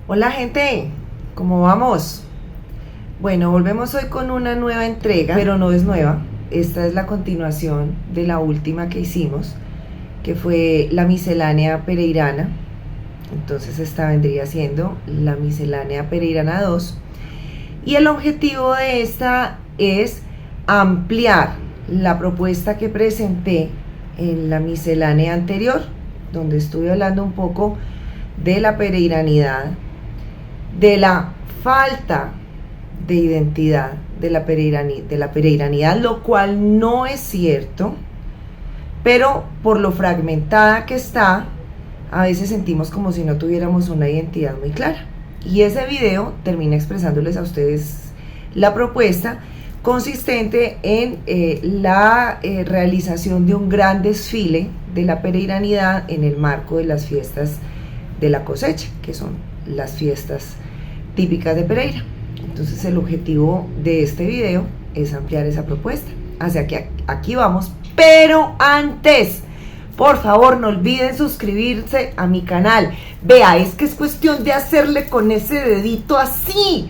Hola gente, ¿cómo vamos? Bueno, volvemos hoy con una nueva entrega, pero no es nueva. Esta es la continuación de la última que hicimos, que fue la miscelánea pereirana. Entonces esta vendría siendo la miscelánea pereirana 2. Y el objetivo de esta es ampliar la propuesta que presenté en la miscelánea anterior, donde estuve hablando un poco de la pereiranidad, de la falta de identidad de la pereiranidad, lo cual no es cierto, pero por lo fragmentada que está, a veces sentimos como si no tuviéramos una identidad muy clara. Y ese video termina expresándoles a ustedes la propuesta consistente en la realización de un gran desfile de la pereiranidad en el marco de las fiestas de la cosecha, que son las fiestas típicas de Pereira. Entonces el objetivo de este video es ampliar esa propuesta. Hacia que aquí vamos, pero antes, por favor, no olviden suscribirse a mi canal. Vea, es que es cuestión de hacerle con ese dedito así,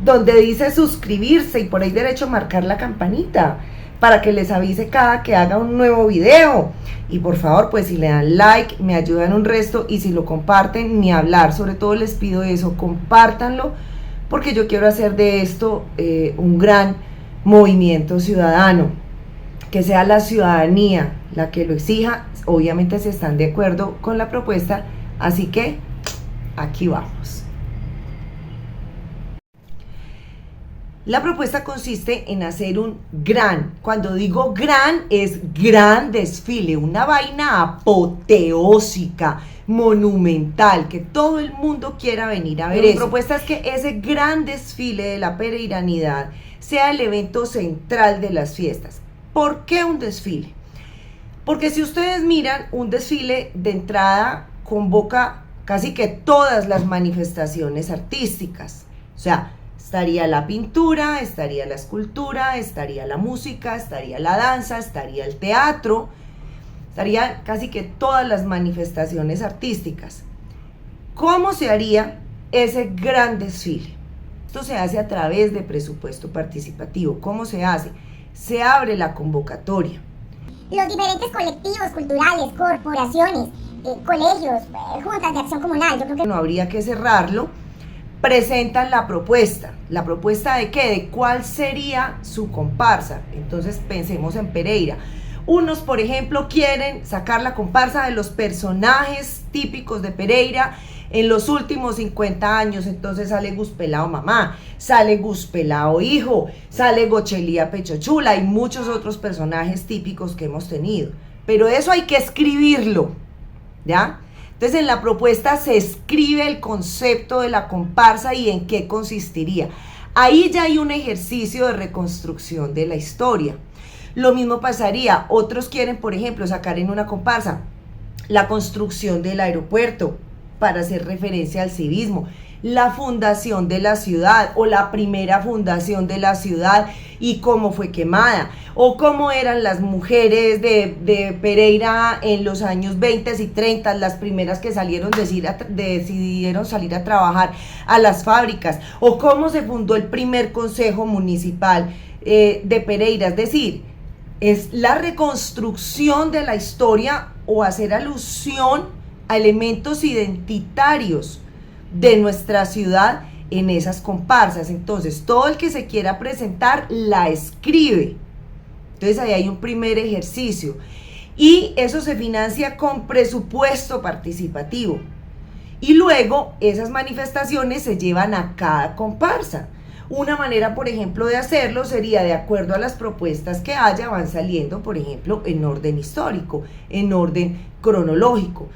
donde dice suscribirse y por ahí derecho marcar la campanita para que les avise cada que haga un nuevo video. Y por favor, pues si le dan like, me ayudan un resto, y si lo comparten, ni hablar. Sobre todo les pido eso, compártanlo, porque yo quiero hacer de esto un gran movimiento ciudadano, que sea la ciudadanía la que lo exija, obviamente si están de acuerdo con la propuesta. Así que aquí vamos. La propuesta consiste en hacer un gran, cuando digo gran, es gran desfile, una vaina apoteósica, monumental, que todo el mundo quiera venir a ver. Mi propuesta es que ese gran desfile de la pereiranidad sea el evento central de las fiestas. ¿Por qué un desfile? Porque si ustedes miran, un desfile de entrada convoca casi que todas las manifestaciones artísticas. O sea, estaría la pintura, estaría la escultura, estaría la música, estaría la danza, estaría el teatro, estaría casi que todas las manifestaciones artísticas. ¿Cómo se haría ese gran desfile? Esto se hace a través de presupuesto participativo. ¿Cómo se hace? Se abre la convocatoria. Los diferentes colectivos culturales, corporaciones, colegios, juntas de acción comunal, yo creo que no habría que cerrarlo. Presentan la propuesta. ¿La propuesta de qué? De cuál sería su comparsa. Entonces pensemos en Pereira. Unos, por ejemplo, quieren sacar la comparsa de los personajes típicos de Pereira en los últimos 50 años. Entonces sale Guspelao Mamá, sale Guspelao Hijo, sale Gochelía Pechochula y muchos otros personajes típicos que hemos tenido. Pero eso hay que escribirlo, ¿ya? Entonces en la propuesta se escribe el concepto de la comparsa y en qué consistiría. Ahí ya hay un ejercicio de reconstrucción de la historia. Lo mismo pasaría, otros quieren, por ejemplo, sacar en una comparsa la construcción del aeropuerto para hacer referencia al civismo, la fundación de la ciudad o la primera fundación de la ciudad y cómo fue quemada, o cómo eran las mujeres de Pereira en los años 20 y 30, las primeras que decidieron salir a trabajar a las fábricas, o cómo se fundó el primer consejo municipal de Pereira. Es decir, es la reconstrucción de la historia o hacer alusión a elementos identitarios de nuestra ciudad en esas comparsas. Entonces todo el que se quiera presentar la escribe. Entonces ahí hay un primer ejercicio y eso se financia con presupuesto participativo, y luego esas manifestaciones se llevan a cada comparsa. Una manera, por ejemplo, de hacerlo sería, de acuerdo a las propuestas que haya, van saliendo, por ejemplo, en orden histórico, en orden cronológico,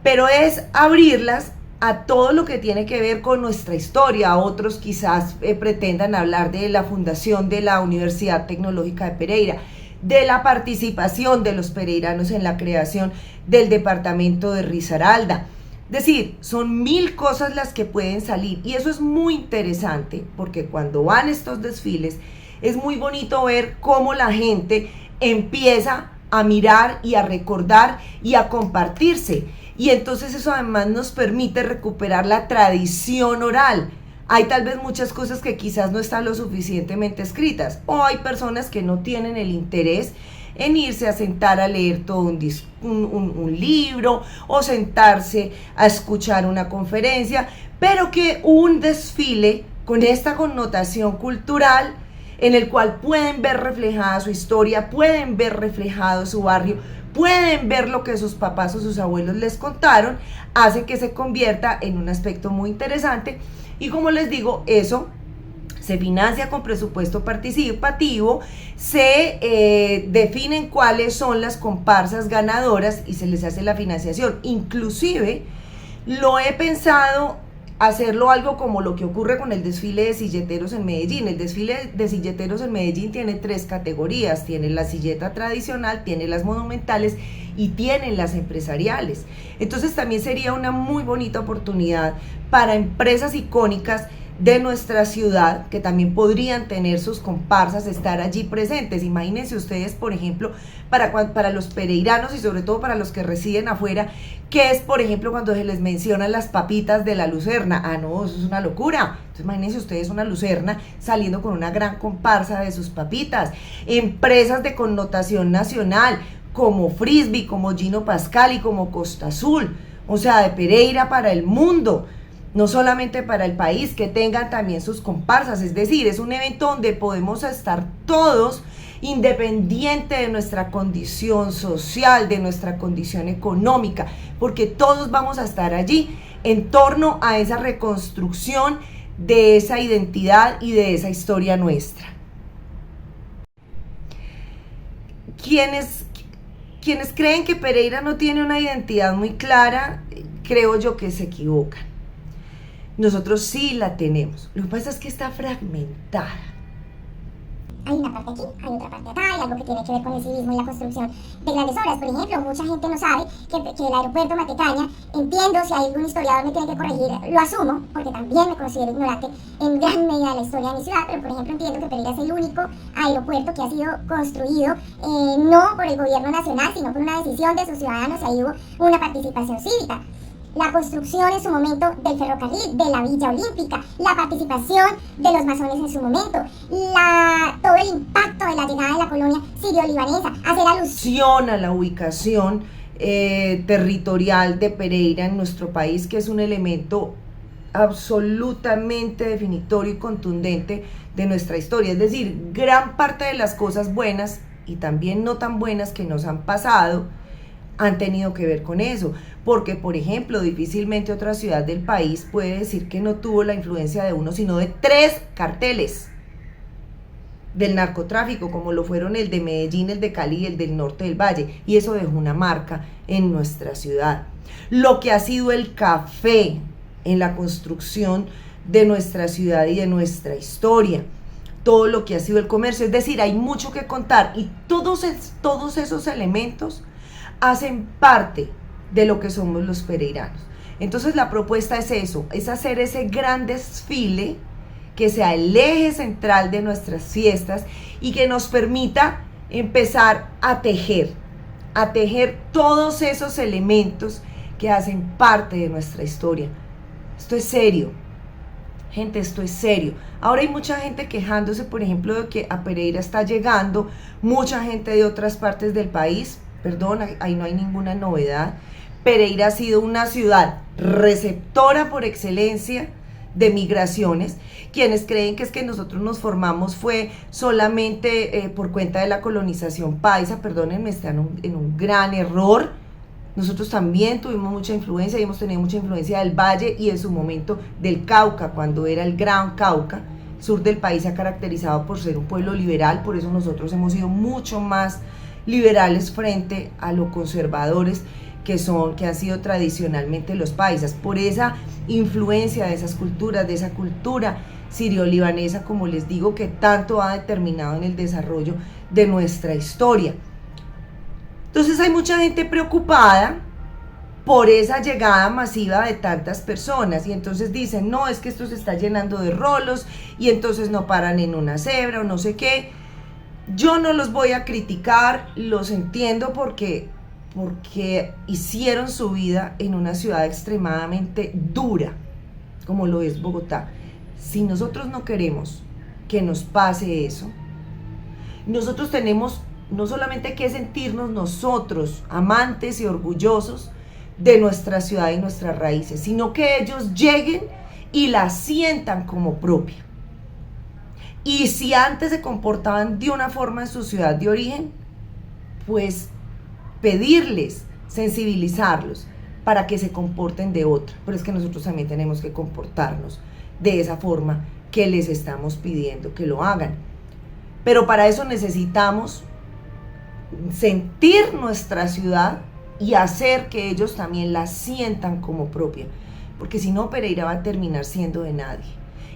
pero es abrirlas a todo lo que tiene que ver con nuestra historia. A otros quizás pretendan hablar de la fundación de la Universidad Tecnológica de Pereira, de la participación de los pereiranos en la creación del departamento de Risaralda. Es decir, son 1000 cosas las que pueden salir, y eso es muy interesante porque cuando van estos desfiles es muy bonito ver cómo la gente empieza a mirar y a recordar y a compartirse. Y entonces eso además nos permite recuperar la tradición oral. Hay tal vez muchas cosas que quizás no están lo suficientemente escritas, o hay personas que no tienen el interés en irse a sentar a leer todo un libro, o sentarse a escuchar una conferencia, pero que un desfile con esta connotación cultural, en el cual pueden ver reflejada su historia, pueden ver reflejado su barrio, pueden ver lo que sus papás o sus abuelos les contaron, hace que se convierta en un aspecto muy interesante. Y como les digo, eso se financia con presupuesto participativo, se definen cuáles son las comparsas ganadoras y se les hace la financiación. Inclusive lo he pensado hacerlo algo como lo que ocurre con el desfile de silleteros en Medellín. El desfile de silleteros en Medellín tiene 3 categorías: tiene la silleta tradicional, tiene las monumentales y tiene las empresariales. Entonces también sería una muy bonita oportunidad para empresas icónicas de nuestra ciudad, que también podrían tener sus comparsas, estar allí presentes. Imagínense ustedes, por ejemplo, para los pereiranos y sobre todo para los que residen afuera, que es, por ejemplo, cuando se les mencionan las papitas de la Lucerna. Ah, no, eso es una locura. Entonces imagínense ustedes una Lucerna saliendo con una gran comparsa de sus papitas. Empresas de connotación nacional, como Frisbee, como Gino Pascal y como Costa Azul, o sea, de Pereira para el mundo, no solamente para el país, que tengan también sus comparsas. Es decir, es un evento donde podemos estar todos, independiente de nuestra condición social, de nuestra condición económica, porque todos vamos a estar allí en torno a esa reconstrucción de esa identidad y de esa historia nuestra. Quienes creen que Pereira no tiene una identidad muy clara, creo yo que se equivocan. Nosotros sí la tenemos. Lo que pasa es que está fragmentada. Hay una parte aquí, hay otra parte acá, hay algo que tiene que ver con el civismo y la construcción de grandes obras. Por ejemplo, mucha gente no sabe que el aeropuerto Matecaña, entiendo, si hay algún historiador me tiene que corregir, lo asumo, porque también me considero ignorante en gran medida de la historia de mi ciudad, pero por ejemplo entiendo que Pereira es el único aeropuerto que ha sido construido no por el gobierno nacional, sino por una decisión de sus ciudadanos, y ahí hubo una participación cívica. La construcción en su momento del ferrocarril, de la Villa Olímpica, la participación de los masones en su momento, todo el impacto de la llegada de la colonia sirio-libanesa, hacer alusión a la ubicación territorial de Pereira en nuestro país, que es un elemento absolutamente definitorio y contundente de nuestra historia. Es decir, gran parte de las cosas buenas y también no tan buenas que nos han pasado han tenido que ver con eso, porque por ejemplo difícilmente otra ciudad del país puede decir que no tuvo la influencia de uno, sino de 3 carteles del narcotráfico, como lo fueron el de Medellín, el de Cali y el del norte del Valle, y eso dejó una marca en nuestra ciudad. Lo que ha sido el café en la construcción de nuestra ciudad y de nuestra historia, todo lo que ha sido el comercio, es decir, hay mucho que contar, y todos esos elementos hacen parte de lo que somos los pereiranos. Entonces la propuesta es eso, es hacer ese gran desfile que sea el eje central de nuestras fiestas y que nos permita empezar a tejer todos esos elementos que hacen parte de nuestra historia. Esto es serio, gente, esto es serio. Ahora hay mucha gente quejándose, por ejemplo, de que a Pereira está llegando mucha gente de otras partes del país. Perdón, ahí no hay ninguna novedad. Pereira ha sido una ciudad receptora por excelencia de migraciones. Quienes creen que es que nosotros nos formamos fue solamente por cuenta de la colonización paisa, perdónenme, están en un gran error. Nosotros también tuvimos mucha influencia y hemos tenido mucha influencia del Valle y en su momento del Cauca, cuando era el Gran Cauca. El sur del país se ha caracterizado por ser un pueblo liberal, por eso nosotros hemos sido mucho más liberales frente a los conservadores que han sido tradicionalmente los paisas, por esa influencia de esas culturas, de esa cultura sirio-libanesa, como les digo, que tanto ha determinado en el desarrollo de nuestra historia. Entonces hay mucha gente preocupada por esa llegada masiva de tantas personas, y entonces dicen, no, es que esto se está llenando de rolos, y entonces no paran en una cebra o no sé qué. Yo no los voy a criticar, los entiendo porque porque hicieron su vida en una ciudad extremadamente dura, como lo es Bogotá. Si nosotros no queremos que nos pase eso, nosotros tenemos no solamente que sentirnos nosotros amantes y orgullosos de nuestra ciudad y nuestras raíces, sino que ellos lleguen y la sientan como propia. Y si antes se comportaban de una forma en su ciudad de origen, pues pedirles, sensibilizarlos para que se comporten de otra. Pero es que nosotros también tenemos que comportarnos de esa forma que les estamos pidiendo que lo hagan. Pero para eso necesitamos sentir nuestra ciudad y hacer que ellos también la sientan como propia. Porque si no, Pereira va a terminar siendo de nadie.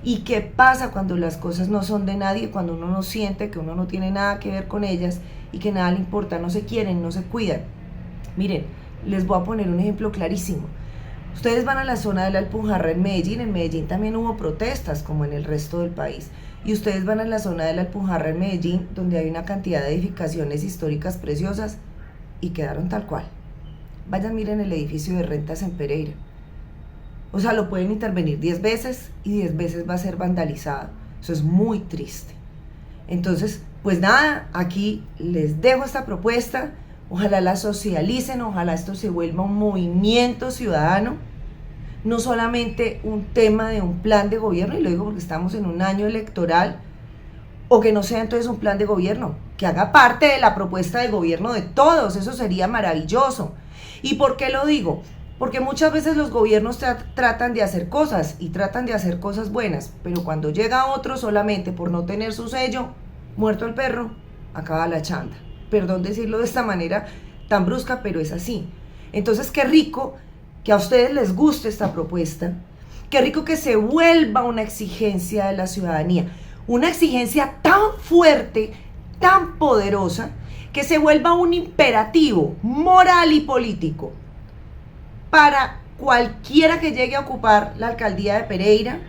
¿Y qué pasa cuando las cosas no son de nadie? Cuando uno no siente que uno no tiene nada que ver con ellas y que nada le importa, no se quieren, no se cuidan. Miren, les voy a poner un ejemplo clarísimo. Ustedes van a la zona de la Alpujarra en Medellín también hubo protestas como en el resto del país. Y ustedes van a la zona de la Alpujarra en Medellín, donde hay una cantidad de edificaciones históricas preciosas y quedaron tal cual. Vayan, miren el edificio de rentas en Pereira. O sea, lo pueden intervenir 10 veces y 10 veces va a ser vandalizado. Eso es muy triste. Entonces, pues nada, aquí les dejo esta propuesta. Ojalá la socialicen, ojalá esto se vuelva un movimiento ciudadano. No solamente un tema de un plan de gobierno, y lo digo porque estamos en un año electoral, o que no sea entonces un plan de gobierno, que haga parte de la propuesta de gobierno de todos. Eso sería maravilloso. ¿Y por qué lo digo? Porque muchas veces los gobiernos tratan de hacer cosas y tratan de hacer cosas buenas, pero cuando llega otro solamente por no tener su sello, muerto el perro, acaba la chanda. Perdón decirlo de esta manera tan brusca, pero es así. Entonces, qué rico que a ustedes les guste esta propuesta, qué rico que se vuelva una exigencia de la ciudadanía, una exigencia tan fuerte, tan poderosa, que se vuelva un imperativo moral y político para cualquiera que llegue a ocupar la alcaldía de Pereira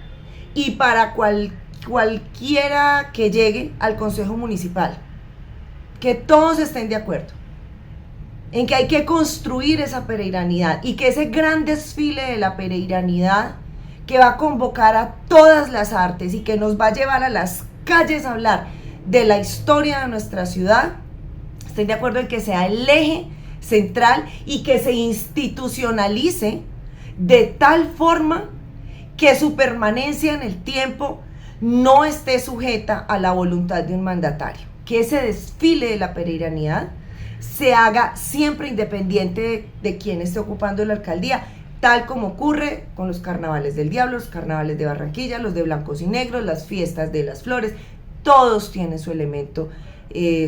y para cualquiera que llegue al consejo municipal. Que todos estén de acuerdo en que hay que construir esa pereiranidad y que ese gran desfile de la pereiranidad que va a convocar a todas las artes y que nos va a llevar a las calles a hablar de la historia de nuestra ciudad, estén de acuerdo en que sea el eje central y que se institucionalice de tal forma que su permanencia en el tiempo no esté sujeta a la voluntad de un mandatario, que ese desfile de la pereiranidad se haga siempre independiente de quién esté ocupando la alcaldía, tal como ocurre con los carnavales del Diablo, los carnavales de Barranquilla, los de blancos y negros, las fiestas de las flores. Todos tienen su elemento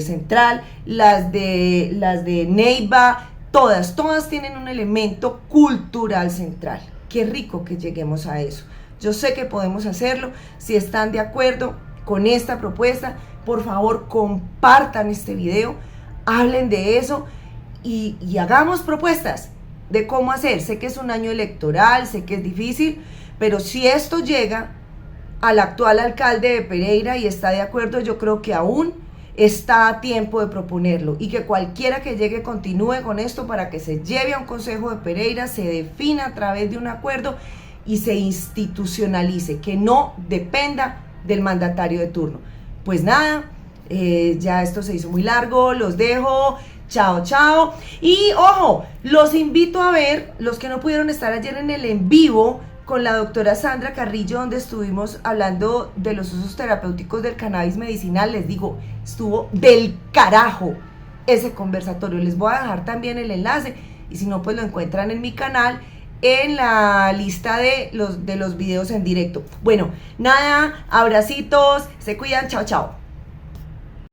central, las de Neiva, todas tienen un elemento cultural central. Qué rico que lleguemos a eso. Yo sé que podemos hacerlo. Si están de acuerdo con esta propuesta, por favor compartan este video, hablen de eso y hagamos propuestas de cómo hacer. Sé que es un año electoral, sé que es difícil, pero si esto llega al actual alcalde de Pereira y está de acuerdo, yo creo que aún está a tiempo de proponerlo y que cualquiera que llegue continúe con esto para que se lleve a un consejo de Pereira, se defina a través de un acuerdo y se institucionalice, que no dependa del mandatario de turno. Pues nada, ya esto se hizo muy largo, los dejo, chao. Y ojo, los invito a ver, los que no pudieron estar ayer en el en vivo con la doctora Sandra Carrillo, donde estuvimos hablando de los usos terapéuticos del cannabis medicinal. Les digo, estuvo del carajo ese conversatorio. Les voy a dejar también el enlace y si no, pues lo encuentran en mi canal en la lista de los videos en directo. Bueno, nada, abracitos, se cuidan, chao.